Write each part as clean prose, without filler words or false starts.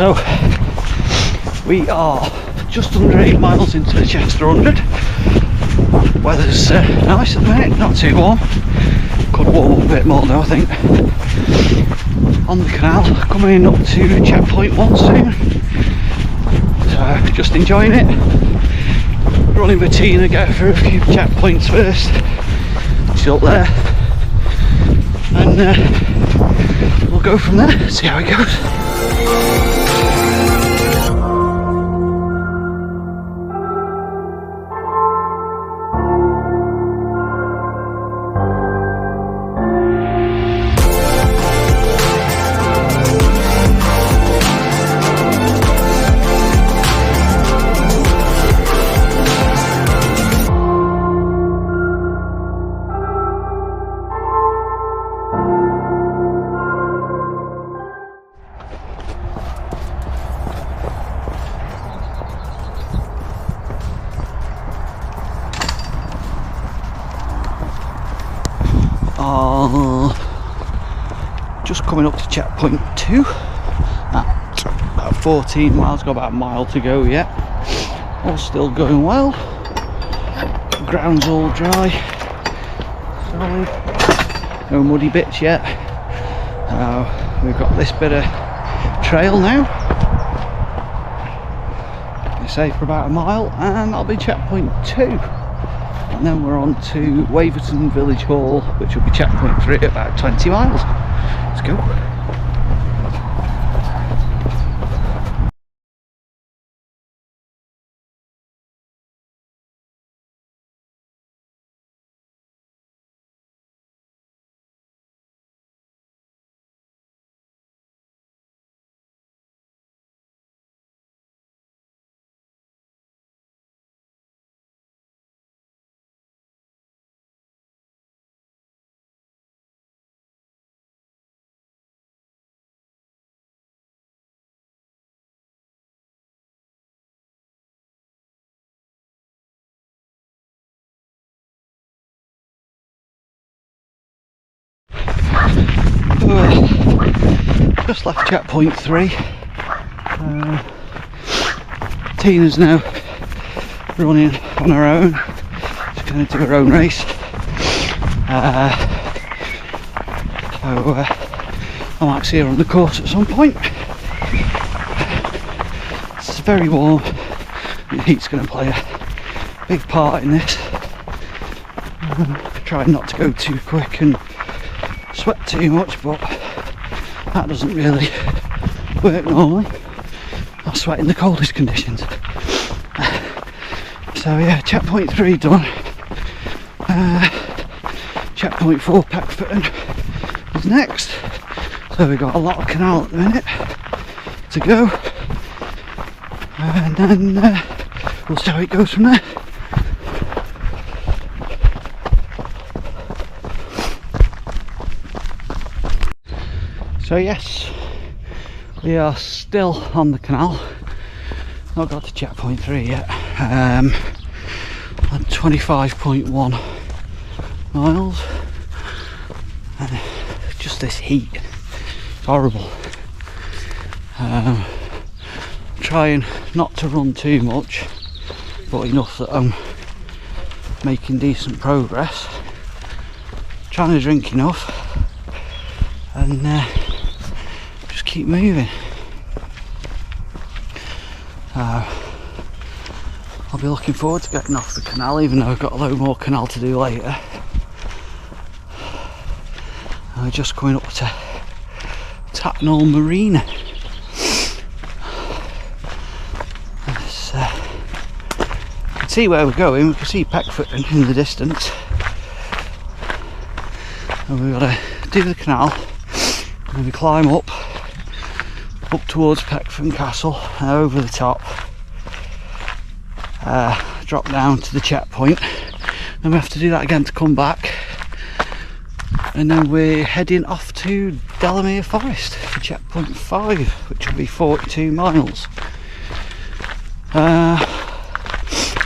So we are just under 8 miles into the Chester 100. Weather's nice at the minute, not too warm. Could warm up a bit more though, I think. On the canal, coming up to checkpoint 1 soon. So just enjoying it. Running with Tina, get through a few checkpoints first. She's up there. And we'll go from there, see how it goes. Just coming up to checkpoint 2 at about 14 miles, got about a mile to go yet. All still going well. The ground's all dry, solid, no muddy bits yet. We've got this bit of trail now, I say for about a mile, and that'll be checkpoint 2. And then we're on to Waverton Village Hall, which will be checkpoint 3 at about 20 miles. Let's go. Just left checkpoint 3. Tina's now running on her own. She's going to do her own race. I might see her on the course at some point. It's very warm. The heat's going to play a big part in this. Trying not to go too quick and sweat too much, but that doesn't really work normally. I sweat in the coldest conditions. So yeah, checkpoint 3 done. Checkpoint 4 Peckforton is next. So we've got a lot of canal at the minute to go. And then we'll see how it goes from there. So yes, we are still on the canal. Not got to checkpoint 3 yet. On 25.1 miles. Just this heat, it's horrible. Trying not to run too much, but enough that I'm making decent progress. Trying to drink enough and just keep moving. I'll be looking forward to getting off the canal, even though I've got a load more canal to do later. I'm just coming up to Tatnall Marina. You can see where we're going. We can see Peckforton in the distance, and we've got to do the canal and then we climb up towards Peckforton Castle and over the top, drop down to the checkpoint, then we have to do that again to come back, and then we're heading off to Delamere Forest for checkpoint 5, which will be 42 miles.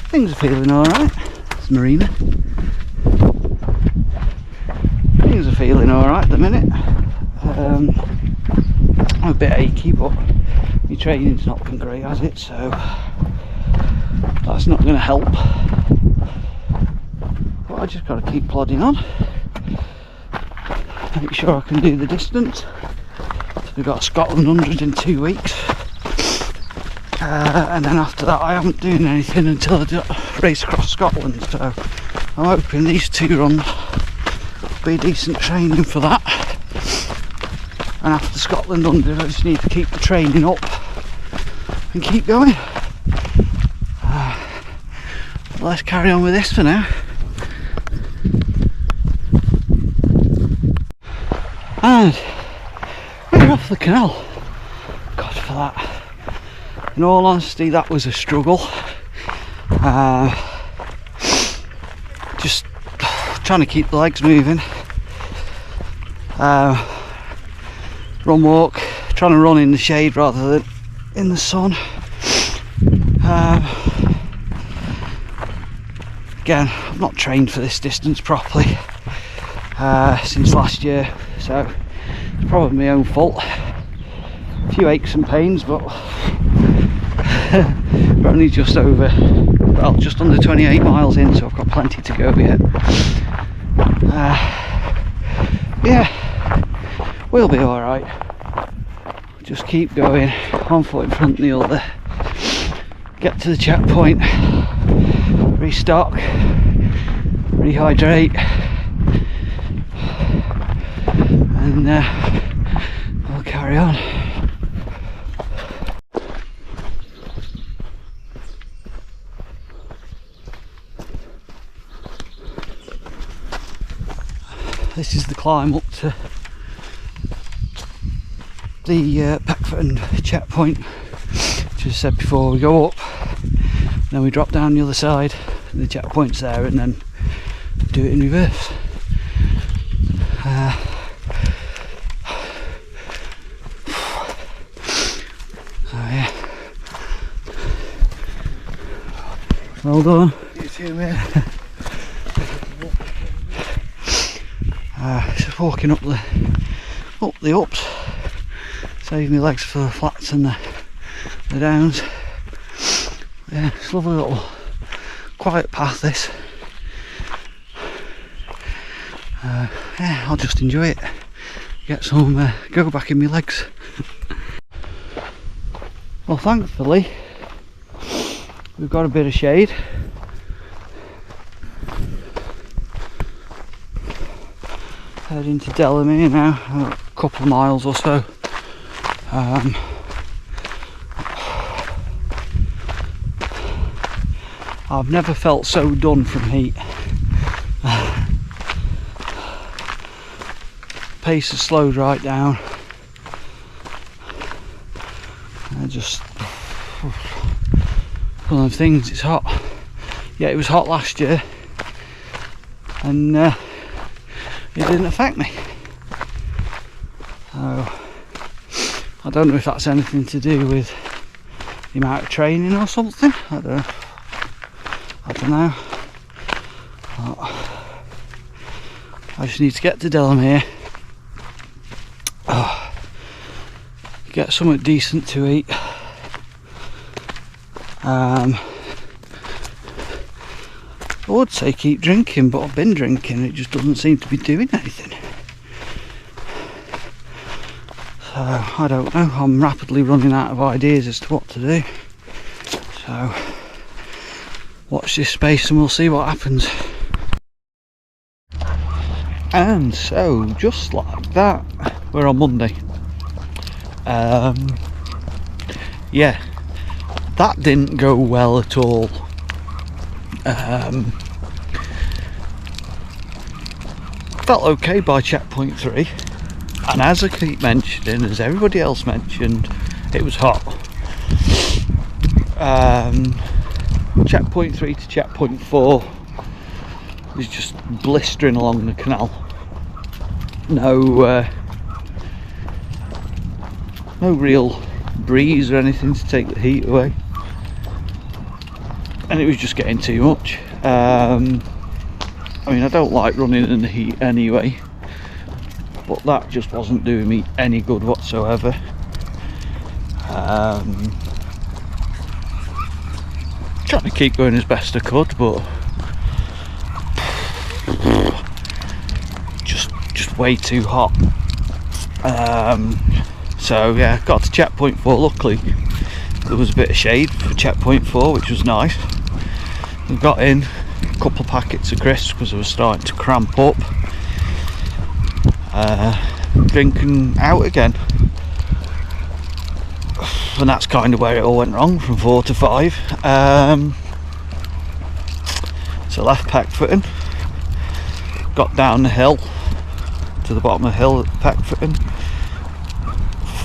Things are feeling alright. It's Marina. Things are feeling alright at the minute. I'm a bit achy, but my training's not been great, has it? So that's not going to help. But I just got to keep plodding on, make sure I can do the distance. So we've got Scotland 100 in 2 weeks, and then after that I haven't doing anything until I do race across Scotland. So I'm hoping these 2 runs will be decent training for that. And after Scotland 100 I just need to keep the training up and keep going. Let's carry on with this for now. And we're off the canal. God, for that. In all honesty, that was a struggle. Just trying to keep the legs moving. Run walk, trying to run in the shade rather than in the sun. Again, I've not trained for this distance properly since last year, so it's probably my own fault. A few aches and pains, but we're only just over, well, just under 28 miles in, so I've got plenty to go yet. Yeah, we'll be alright. Just keep going, one foot in front of the other, get to the checkpoint, restock, rehydrate, and we'll carry on. This is the climb up to the Peckforton checkpoint, which I said before. We go up, then we drop down the other side, and the checkpoint's there, and then do it in reverse. So yeah, well done. You too, mate. Just walking up the ups, save my legs for the flats and the downs. Yeah, it's a lovely little quiet path, this. Yeah, I'll just enjoy it, get some go back in my legs. Well, thankfully we've got a bit of shade. Heading to Delamere now, a couple of miles or so. I've never felt so done from heat. Pace has slowed right down. Just one of the things, it's hot. Yeah, it was hot last year, and it didn't affect me. So I don't know if that's anything to do with the amount of training or something. I don't know. But I just need to get to Delamere, get something decent to eat. I would say keep drinking, but I've been drinking, it just doesn't seem to be doing anything. So I don't know, I'm rapidly running out of ideas as to what to do. So watch this space and we'll see what happens. And so, just like that, we're on Monday. Yeah, that didn't go well at all. Felt okay by checkpoint 3, and as I keep mentioning, as everybody else mentioned, it was hot. Checkpoint 3 to checkpoint 4 is just blistering along the canal. No real breeze or anything to take the heat away, and it was just getting too much. I mean, I don't like running in the heat anyway, but that just wasn't doing me any good whatsoever. Trying to keep going as best I could, but just way too hot. So yeah, got to checkpoint 4. Luckily there was a bit of shade for checkpoint 4, which was nice. We got in a couple of packets of crisps because I was starting to cramp up. Drinking out again, and that's kind of where it all went wrong, from 4 to 5. So left Peckforton, got down the hill to the bottom of the hill at Peckforton.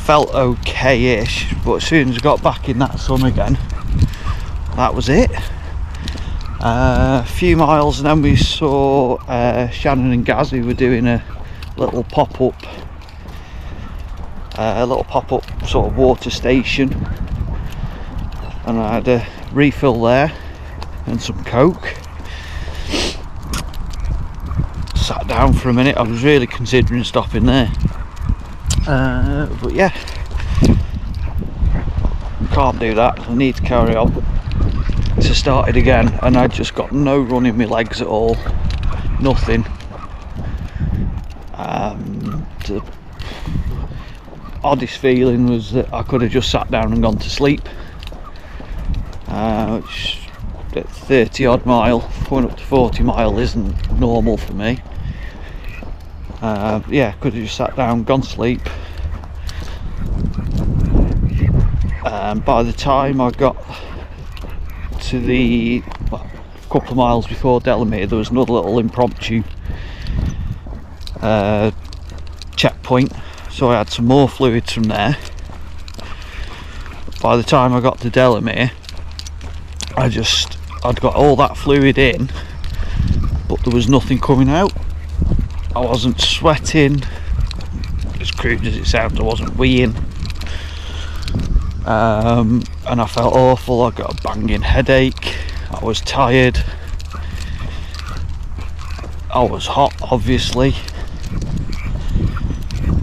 Felt okay-ish, but as soon as I got back in that sun again, that was it. A few miles and then we saw Shannon and Gaz, who were doing a little pop-up sort of water station, and I had a refill there and some Coke. Sat down for a minute. I was really considering stopping there, but yeah, can't do that. I need to carry on. So started again, and I just got no run in my legs at all, nothing. The oddest feeling was that I could have just sat down and gone to sleep, which at 30 odd mile, going up to 40 mile isn't normal for me. Yeah, could have just sat down, gone to sleep. By the time I got to the couple of miles before Delamere, there was another little impromptu checkpoint, so I had some more fluids from there. By the time I got to Delamere, I'd got all that fluid in, but there was nothing coming out. I wasn't sweating, as crude as it sounds. I wasn't weeing, and I felt awful. I got a banging headache, I was tired, I was hot, obviously.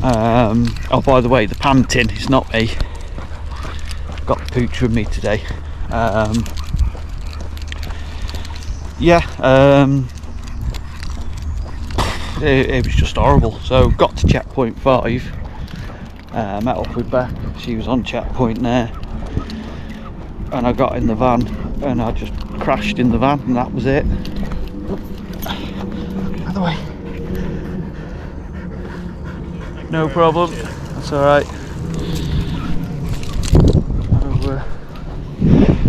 Oh, by the way, the panting is not me. Got the pooch with me today. Yeah, it was just horrible. So got to checkpoint 5, met up with Beck. She was on checkpoint there, and I got in the van and I just crashed in the van, and that was it. By the way, no problem, that's alright.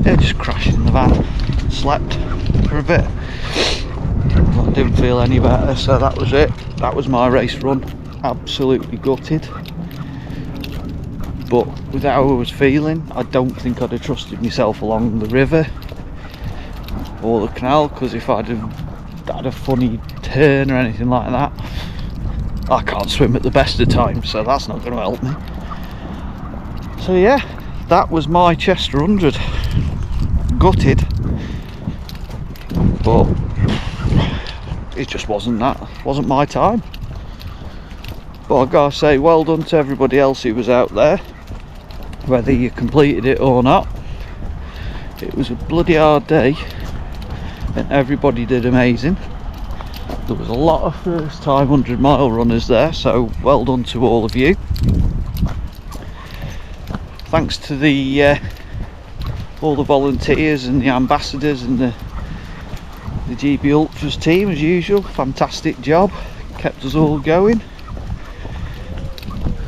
Yeah, just crashed in the van, slept for a bit. I didn't feel any better, so that was it. That was my race run. Absolutely gutted. But with how I was feeling, I don't think I'd have trusted myself along the river or the canal, because if I'd have had a funny turn or anything like that, I can't swim at the best of times, so that's not going to help me. So yeah, that was my Chester 100. Gutted, but it just wasn't my time. But I gotta say, well done to everybody else who was out there, whether you completed it or not. It was a bloody hard day and everybody did amazing. There was a lot of first time 100-mile runners there, so well done to all of you. Thanks to the all the volunteers and the ambassadors and the GB Ultras team, as usual. Fantastic job, kept us all going.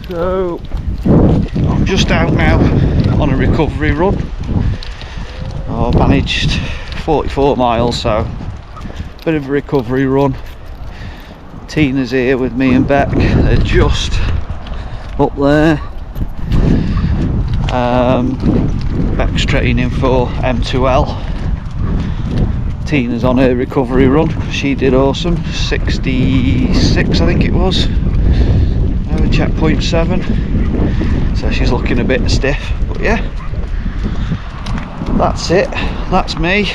So I'm just out now on a recovery run. I managed 44 miles, so bit of a recovery run. Tina's here with me and Beck. They're just up there. Beck's training for M2L. Tina's on her recovery run. She did awesome. 66, I think it was. Over checkpoint 7. So she's looking a bit stiff, but yeah. That's it. That's me.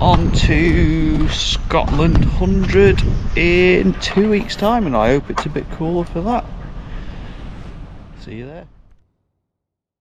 On to Scotland 100 in 2 weeks' time, and I hope it's a bit cooler for that. See you there.